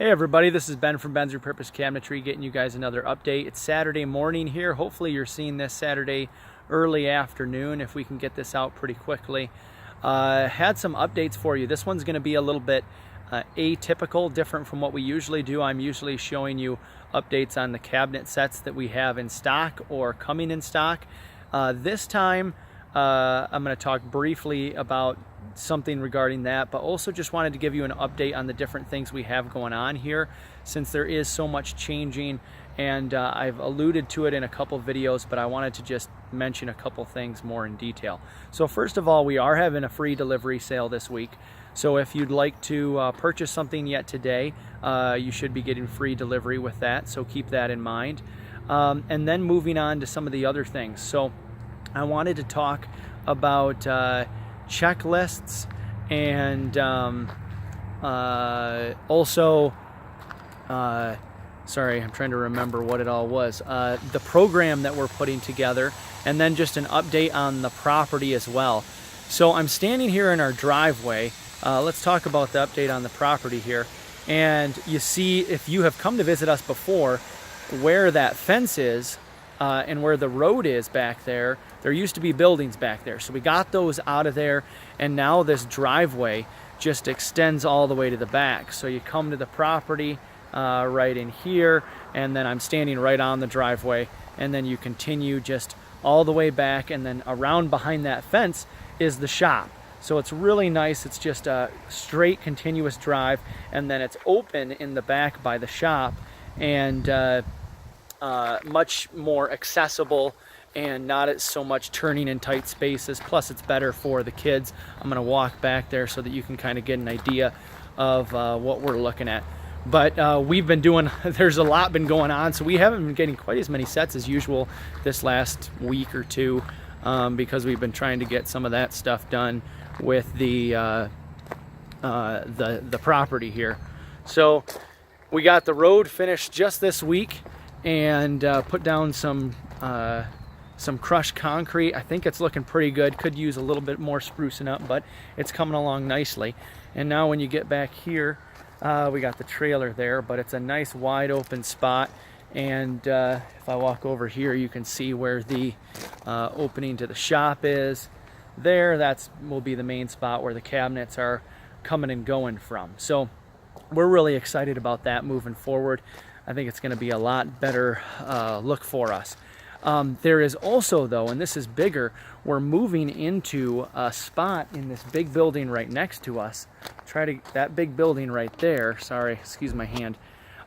Hey everybody, this is Ben from Ben's Repurposed Cabinetry getting you guys another update. It's Saturday morning here. Hopefully you're seeing this Saturday early afternoon if we can get this out pretty quickly. Had some updates for you. This one's going to be a little bit atypical, different from what we usually do. I'm usually showing you updates on the cabinet sets that we have in stock or coming in stock. This time I'm going to talk briefly about something regarding that, but also just wanted to give you an update on the different things we have going on here since there is so much changing, and I've alluded to it in a couple videos, but I wanted to just mention a couple things more in detail. So first of all, we are having a free delivery sale this week. So if you'd like to purchase something yet today, you should be getting free delivery with that, so keep that in mind. And then moving on to some of the other things. So I wanted to talk about checklists and also sorry, I'm trying to remember what it all was, the program that we're putting together, and then just an update on the property as well. So I'm standing here in our driveway. Let's talk about the update on the property here. And you see, if you have come to visit us before, where that fence is and where the road is back there, there used to be buildings back there. So we got those out of there, and now this driveway just extends all the way to the back. So you come to the property right in here, and then I'm standing right on the driveway, and then you continue just all the way back, and then around behind that fence is the shop. So it's really nice. It's just a straight continuous drive, and then it's open in the back by the shop, and much more accessible and not so much turning in tight spaces. Plus it's better for the kids. I'm going to walk back there so that you can kind of get an idea of what we're looking at. But we've been doing, there's a lot been going on, so we haven't been getting quite as many sets as usual this last week or two, because we've been trying to get some of that stuff done with the property here. So we got the road finished just this week, and put down some crushed concrete. I think it's looking pretty good. Could use a little bit more sprucing up, but it's coming along nicely. And now when you get back here, we got the trailer there, but it's a nice wide open spot. And if I walk over here, you can see where the opening to the shop is. There, that will be the main spot where the cabinets are coming and going from. So we're really excited about that moving forward. I think it's going to be a lot better look for us. There is also, though, and this is bigger, we're moving into a spot in this big building right next to us. That big building right there, sorry, excuse my hand.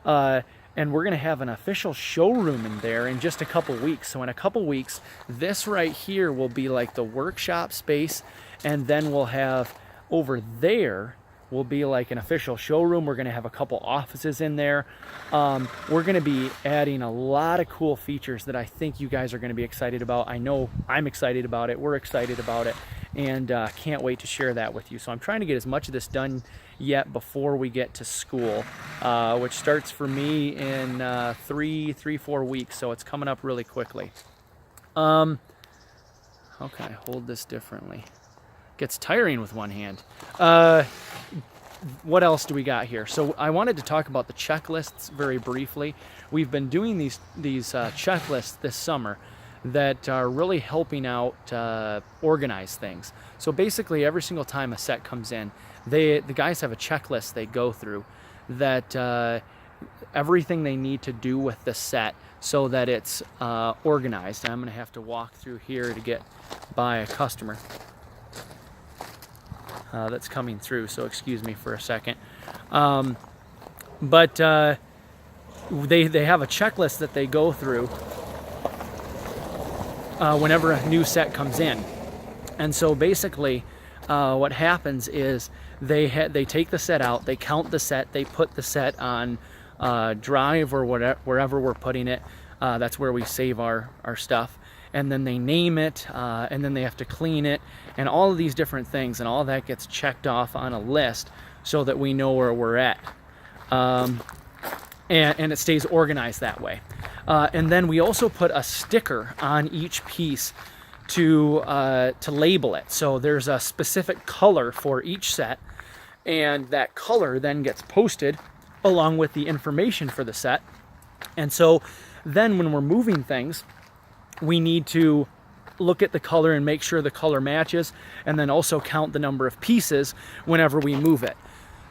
And we're going to have an official showroom in there in just a couple weeks. So in a couple weeks, this right here will be like the workshop space, and then we'll have over there will be like an official showroom. We're going to have a couple offices in there. We're going to be adding a lot of cool features that I think you guys are going to be excited about. I know I'm excited about it. We're excited about it, and can't wait to share that with you. So I'm trying to get as much of this done yet before we get to school, which starts for me in 4 weeks. So it's coming up really quickly. How can I hold this differently? Gets tiring with one hand. What else do we got here? So I wanted to talk about the checklists very briefly. We've been doing these checklists this summer that are really helping out organize things. So basically every single time a set comes in, the guys have a checklist they go through that everything they need to do with the set so that it's organized. And I'm going to have to walk through here to get by a customer that's coming through, so excuse me for a second. But they have a checklist that they go through whenever a new set comes in. And so basically what happens is they take the set out, they count the set, they put the set on drive or wherever we're putting it. That's where we save our stuff. And then they name it, and then they have to clean it, and all of these different things, and all that gets checked off on a list so that we know where we're at. And it stays organized that way. And then we also put a sticker on each piece to label it. So there's a specific color for each set, and that color then gets posted along with the information for the set. And so then when we're moving things, we need to look at the color and make sure the color matches, and then also count the number of pieces whenever we move it.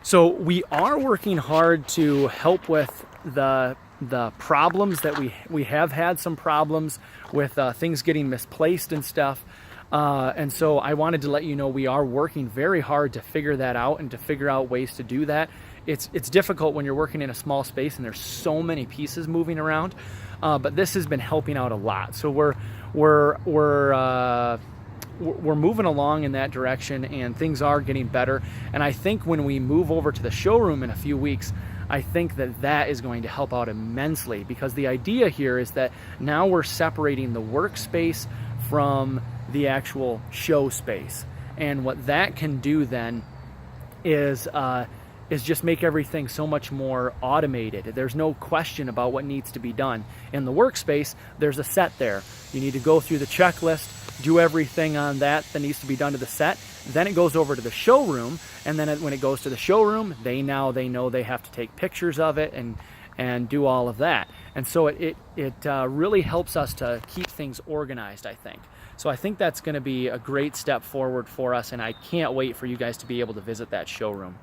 So we are working hard to help with the problems that we have had some problems with things getting misplaced and stuff. And so I wanted to let you know we are working very hard to figure that out and to figure out ways to do that. It's difficult when you're working in a small space and there's so many pieces moving around, but this has been helping out a lot. So we're moving along in that direction, and things are getting better. And I think when we move over to the showroom in a few weeks, I think that is going to help out immensely, because the idea here is that now we're separating the workspace from the actual show space. And what that can do then is just make everything so much more automated. There's no question about what needs to be done. In the workspace, there's a set there. You need to go through the checklist, do everything on that needs to be done to the set. Then it goes over to the showroom, and then when it goes to the showroom, they know they have to take pictures of it and do all of that. And so it really helps us to keep things organized, I think. So I think that's going to be a great step forward for us, and I can't wait for you guys to be able to visit that showroom.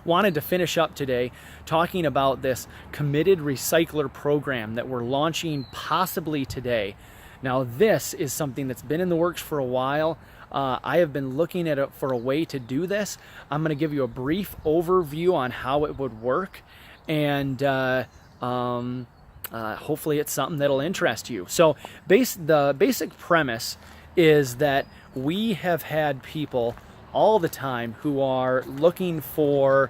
Wanted to finish up today talking about this committed recycler program that we're launching possibly today. Now, this is something that's been in the works for a while. I have been looking at it for a way to do this. I'm going to give you a brief overview on how it would work, and hopefully it's something that'll interest you. So the basic premise is that we have had people all the time who are looking for,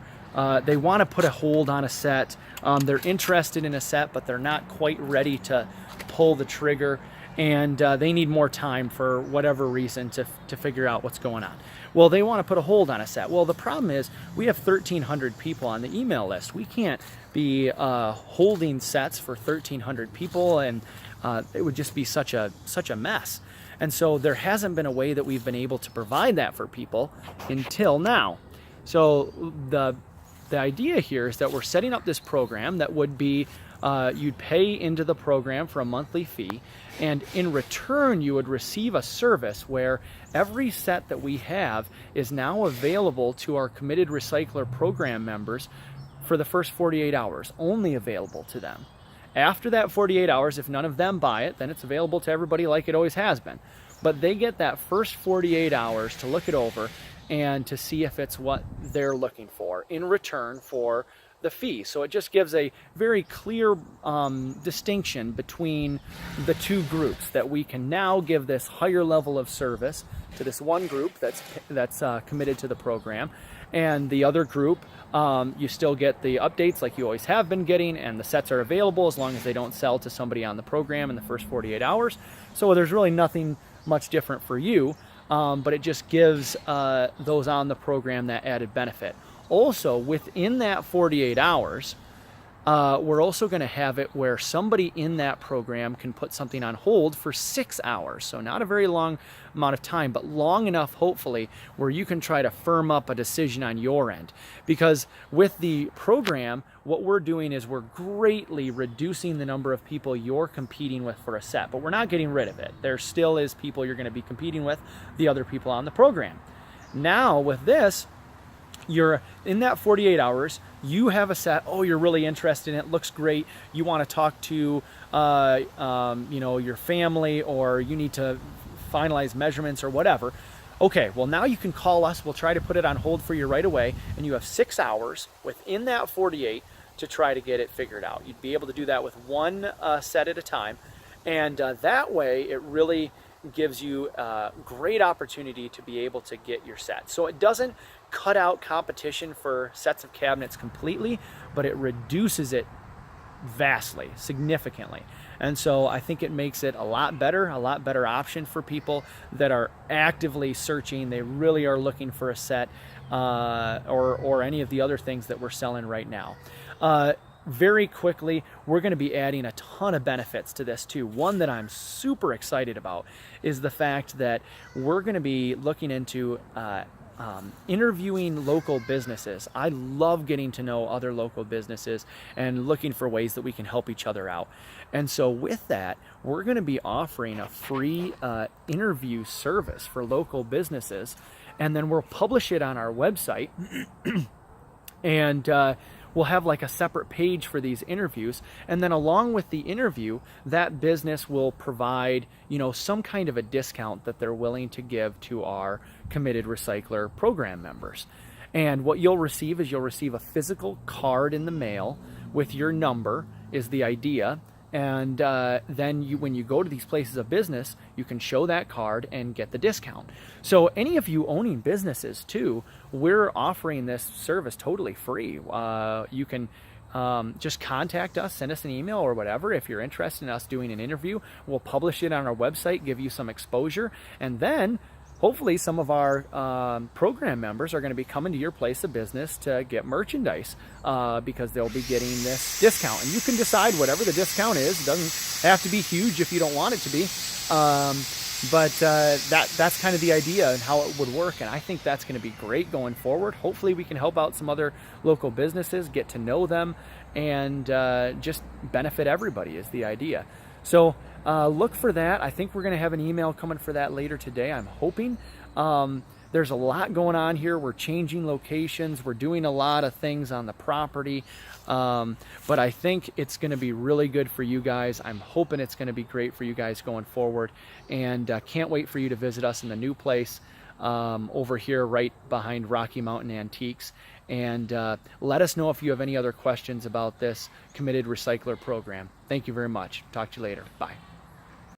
they want to put a hold on a set. They're interested in a set, but they're not quite ready to pull the trigger, and they need more time for whatever reason to figure out what's going on. Well, they want to put a hold on a set. Well, the problem is we have 1,300 people on the email list. We can't be holding sets for 1,300 people, and it would just be such a mess. And so there hasn't been a way that we've been able to provide that for people until now. So the idea here is that we're setting up this program that would be, you'd pay into the program for a monthly fee, and in return you would receive a service where every set that we have is now available to our Committed Recycler program members for the first 48 hours, only available to them. After that 48 hours, if none of them buy it, then it's available to everybody like it always has been. But they get that first 48 hours to look it over and to see if it's what they're looking for in return for the fee. So it just gives a very clear distinction between the two groups, that we can now give this higher level of service to this one group that's committed to the program, and the other group, you still get the updates like you always have been getting, and the sets are available as long as they don't sell to somebody on the program in the first 48 hours. So there's really nothing much different for you, but it just gives those on the program that added benefit. Also, within that 48 hours, we're also going to have it where somebody in that program can put something on hold for 6 hours. So not a very long amount of time, but long enough, hopefully, where you can try to firm up a decision on your end. Because with the program, what we're doing is we're greatly reducing the number of people you're competing with for a set, but we're not getting rid of it. There still is people you're going to be competing with, the other people on the program. Now, with this, you're in that 48 hours, you have a set, you're really interested in it, looks great, you want to talk to your family, or you need to finalize measurements or whatever. Okay, well, now you can call us, we'll try to put it on hold for you right away, and you have 6 hours within that 48 to try to get it figured out. You'd be able to do that with one set at a time, and that way it really gives you a great opportunity to be able to get your set. So it doesn't cut out competition for sets of cabinets completely, but it reduces it vastly, significantly. And so I think it makes it a lot better option for people that are actively searching. They really are looking for a set or any of the other things that we're selling right now. Very quickly, we're going to be adding a ton of benefits to this too. One that I'm super excited about is the fact that we're going to be looking into interviewing local businesses. I love getting to know other local businesses and looking for ways that we can help each other out. And so with that, we're going to be offering a free interview service for local businesses, and then we'll publish it on our website. And we'll have like a separate page for these interviews, and then along with the interview, that business will provide, you know, some kind of a discount that they're willing to give to our Committed Recycler program members. And what you'll receive is you'll receive a physical card in the mail with your number, is the idea. And then when you go to these places of business, you can show that card and get the discount. So any of you owning businesses too, we're offering this service totally free. You can just contact us, send us an email or whatever. If you're interested in us doing an interview, we'll publish it on our website, give you some exposure, and then hopefully some of our program members are going to be coming to your place of business to get merchandise because they'll be getting this discount. And you can decide whatever the discount is. It doesn't have to be huge if you don't want it to be. But that's kind of the idea and how it would work. And I think that's going to be great going forward. Hopefully we can help out some other local businesses, get to know them, and just benefit everybody is the idea. So look for that. I think we're going to have an email coming for that later today, I'm hoping. There's a lot going on here. We're changing locations. We're doing a lot of things on the property. But I think it's going to be really good for you guys. I'm hoping it's going to be great for you guys going forward. And can't wait for you to visit us in the new place over here right behind Rocky Mountain Antiques. And let us know if you have any other questions about this Committed Recycler program. Thank you very much. Talk to you later. Bye.